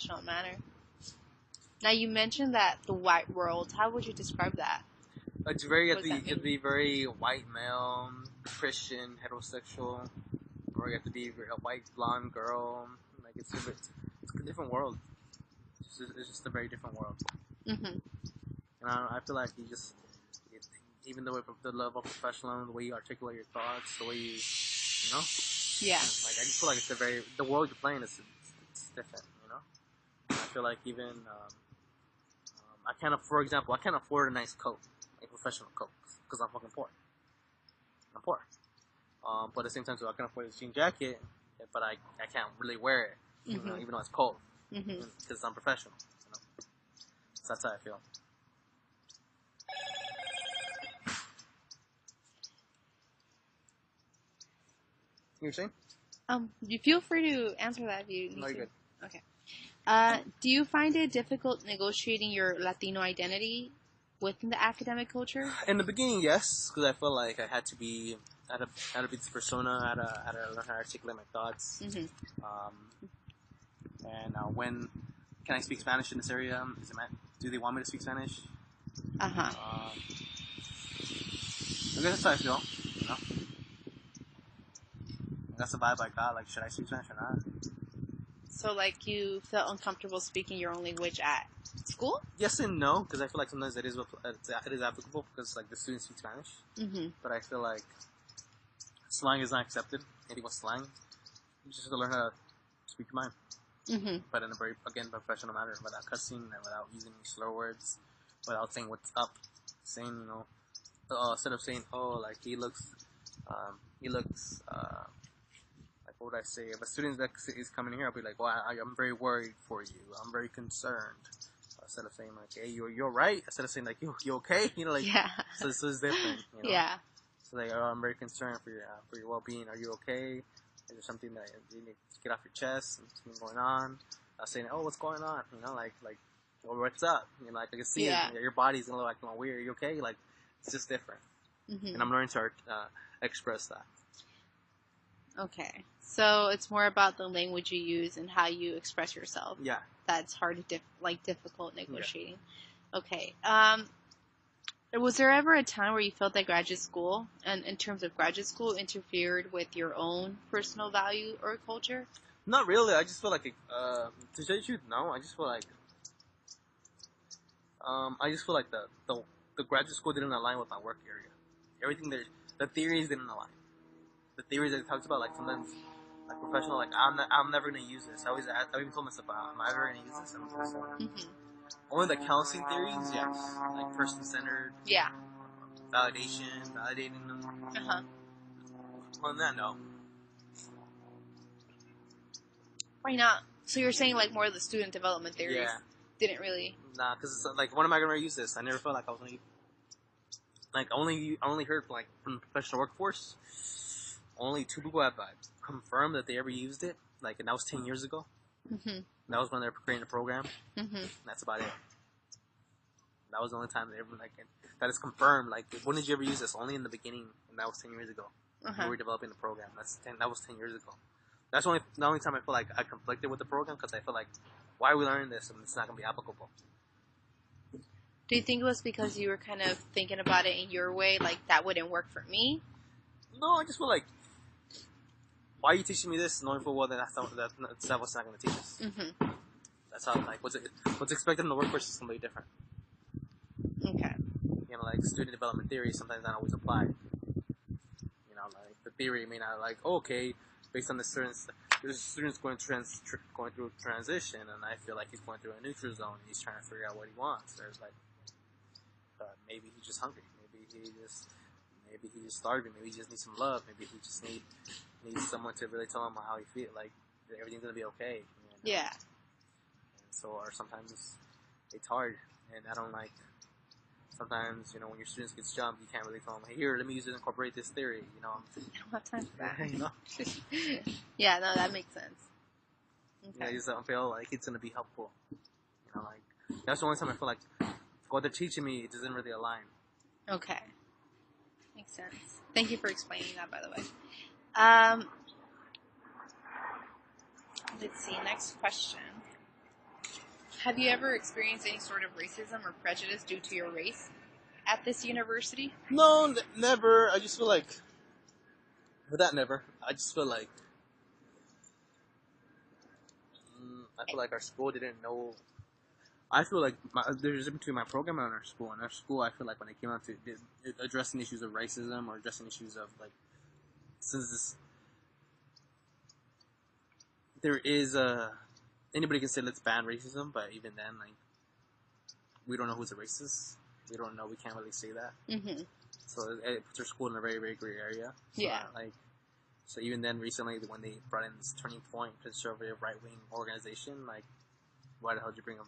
professional manner. Now, you mentioned that the white world. How would you describe that? It's it'd be very white male, Christian, heterosexual, or you have to be a white blonde girl. Like it's a different world. It's just a very different world. Mm-hmm. And I feel like even though the level of professionalism, the way you articulate your thoughts, the way you know. Yeah. Like I just feel like the world you're playing is it's different. And I feel like even I can't afford a nice coat, a professional coat, because I'm fucking poor. I'm poor. But at the same time, so I can afford this jean jacket, but I can't really wear it, even though it's cold, because I'm professional. So that's how I feel. You were saying? You feel free to answer that if you need to. No, you're good. Okay. Do you find it difficult negotiating your Latino identity within the academic culture? In the beginning, yes, because I felt like I had to be this persona, I had to learn how to articulate my thoughts. Mm-hmm. And when can I speak Spanish in this area? Do they want me to speak Spanish? Uh-huh. I guess that's how I feel. That's the vibe I got. Like, should I speak Spanish or not? So, like, you felt uncomfortable speaking your own language at school? Yes and no, because I feel like sometimes it is applicable because like the students speak Spanish. Mm-hmm. But I feel like slang is not accepted. Anything with slang, you just have to learn how to speak your mind. Mm-hmm. But in a very professional manner, without cussing and without using any slur words, without saying what's up, saying instead of saying like he looks. What would I say? If a student that is coming here, I'll be like, well, I'm very worried for you. I'm very concerned. Instead of saying like, hey, you're right. Instead of saying like, you okay? Yeah. So it's different. Yeah. So like, I'm very concerned for your well-being. Are you okay? Is there something that you need to get off your chest? Something going on? Saying, oh, what's going on? Well, what's up? I can see your body's gonna look like weird. Are you okay? Like, it's just different. Mm-hmm. And I'm learning to express that. Okay. So it's more about the language you use and how you express yourself. Yeah. That's hard to difficult negotiating. Yeah. Okay. Was there ever a time where you felt that graduate school, and in terms of graduate school, interfered with your own personal value or culture? Not really. I just feel like, to tell you the truth, no. I just feel like, the graduate school didn't align with my work area. Everything there, the theories didn't align. The theories that it talks about, like sometimes, like professional, like I'm never gonna use this. I even told myself, am I ever gonna use this? Only the counseling theories, yes, like person-centered, validating them. Other than that, no. Why not? So you're saying like more of the student development theories didn't really? Nah, because like, when am I gonna use this? I never felt like I was gonna. Like I only heard from the professional workforce. Only 2 people have confirmed that they ever used it. Like, and that was 10 years ago. Mm-hmm. That was when they were creating the program. Mm-hmm. That's about it. That was the only time that is confirmed. Like, when did you ever use this? Only in the beginning, and that was 10 years ago. We were developing the program. That was 10 years ago. That's the only time I feel like I conflicted with the program, because I feel like, why are we learning this and it's not going to be applicable? Do you think it was because you were kind of thinking about it in your way, like that wouldn't work for me? No, I just feel like, why are you teaching me this, knowing full well that that's what's not going to teach us? Mm-hmm. That's how, like, what's expected in the workforce is completely different. Okay. Like, student development theory sometimes not always apply. Like, the theory may not, like, okay, based on the students going through transition, and I feel like he's going through a neutral zone, and he's trying to figure out what he wants. There's, like, maybe he's just hungry. Maybe he's just starving. Maybe he just needs some love. Maybe he just needs someone to really tell him how he feels, like everything's gonna be okay. Yeah. And so, or sometimes it's hard, and I don't like. Sometimes, when your students get jumped, you can't really tell them, hey, here, let me incorporate this theory. I don't have time for that. Yeah, no, that makes sense. Okay. Yeah, I just don't feel like it's gonna be helpful. Like, that's the only time I feel like what they're teaching me, it doesn't really align. Okay. Makes sense. Thank you for explaining that, by the way. Let's see, next question. Have you ever experienced any sort of racism or prejudice due to your race at this university? No, never. I just feel like, but that never. I just feel like, I feel like our school didn't know. I feel like there's a difference between my program and our school. And our school, I feel like when it came out to addressing issues of racism or addressing issues of like, since this, there is anybody can say let's ban racism, but even then, like, we don't know who's a racist. We don't know. We can't really say that. Mm-hmm. So it puts our school in a very, very gray area. So Yeah. So even then, recently, when they brought in this Turning Point conservative right-wing organization, like, why the hell did you bring them?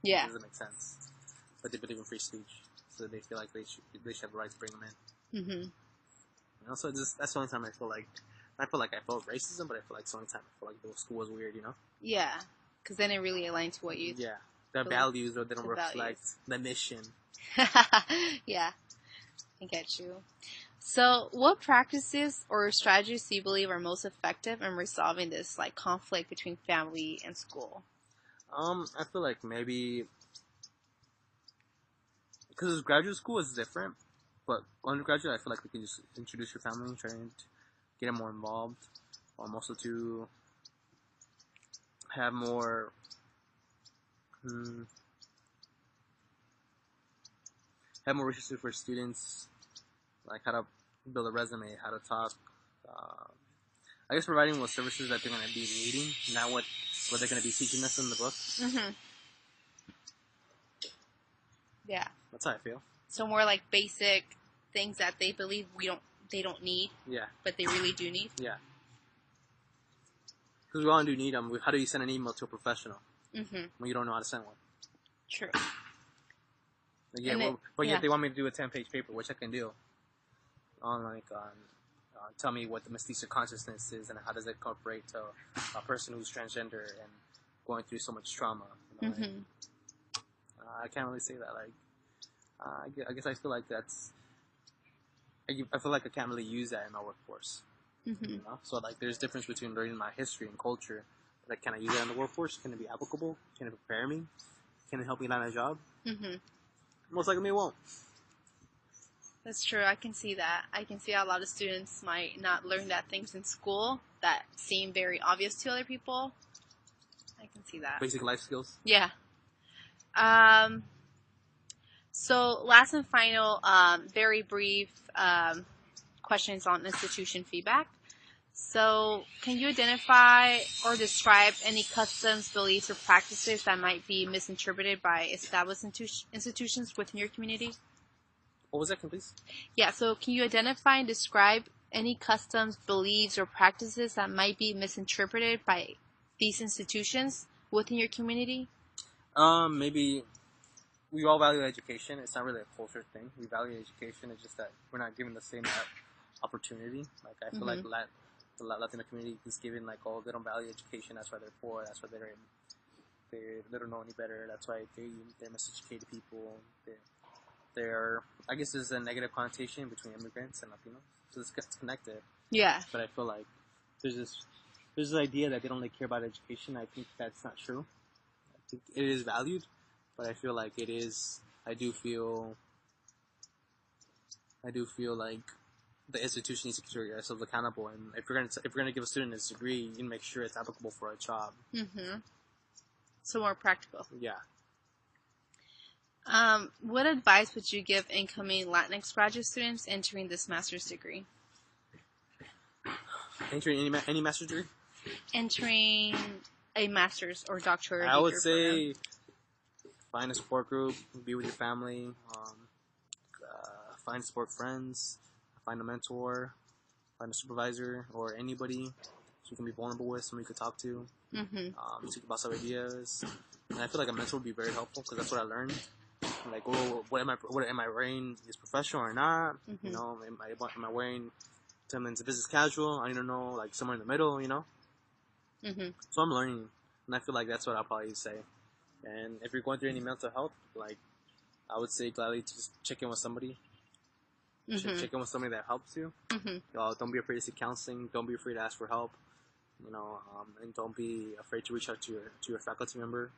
Yeah. It doesn't make sense. But they believe in free speech, so they feel like they should have the right to bring them in. Mm-hmm. You know, so that's the only time I feel like I felt racism, but I feel like it's the only time I feel like the school was weird. You know? Yeah, because then it really aligned to what you. Yeah, their values or they don't reflect values. the mission. Yeah, I get you. So, what practices or strategies do you believe are most effective in resolving this like conflict between family and school? I feel like maybe because graduate school is different, but undergraduate, I feel like we can just introduce your family, try and get them more involved, also to have more. Have more resources for students, like how to build a resume, how to talk. I guess providing what services that they're going to be needing, not what they're going to be teaching us in the book. Mm-hmm. Yeah. That's how I feel. So more like basic things that they believe they don't need. Yeah. But they really do need. Yeah. Because we all do need them. How do you send an email to a professional when you don't know how to send one? True. Yeah, yet they want me to do a 10-page paper, which I can do. Tell me what the mestizo consciousness is and how does it incorporate to a person who's transgender and going through so much trauma. You know, I can't really say that. Like, I guess I feel like that's. I feel like I can't really use that in my workforce. You know? So like, there's a difference between learning my history and culture. Like, can I use that in the workforce? Can it be applicable? Can it prepare me? Can it help me land a job? Most likely, it won't. That's true. I can see that. I can see how a lot of students might not learn that things in school that seem very obvious to other people. I can see that. Basic life skills. Yeah. So last and final, very brief questions on institution feedback. So, can you identify or describe any customs, beliefs, or practices that might be misinterpreted by established institutions within your community? What was that, please? Yeah, so can you identify and describe any customs, beliefs, or practices that might be misinterpreted by these institutions within your community? Maybe we all value education. It's not really a culture thing. We value education. It's just that we're not given the same opportunity. Like, I feel like the Latino community is given like, oh, they don't value education. That's why they're poor. That's why they don't know any better. That's why they're miseducated people. They're I guess there's a negative connotation between immigrants and Latinos, so it's connected. Yeah. But I feel like there's this idea that they don't really care about education. I think that's not true. I think it is valued, but I feel like it is. I do feel like the institution needs to keep yourself accountable, and if you're gonna give a student this degree, you need to make sure it's applicable for a job. So more practical. Yeah. What advice would you give incoming Latinx graduate students entering this master's degree? Entering any master's degree? Entering a master's or doctorate. I would say find a support group, be with your family, find support friends, find a mentor, find a supervisor or anybody you can be vulnerable with, somebody you could talk to, speak about some ideas. And I feel like a mentor would be very helpful because that's what I learned. Like, oh, what am I wearing is professional or not? You know, am I wearing something's business casual? I need to know, like, somewhere in the middle, you know? So I'm learning, and I feel like that's what I'll probably say. And if you're going through any mental health, like, I would say gladly to just check in with somebody. Check in with somebody that helps you. Don't be afraid to seek counseling. Don't be afraid to ask for help. You know, and don't be afraid to reach out to your faculty member.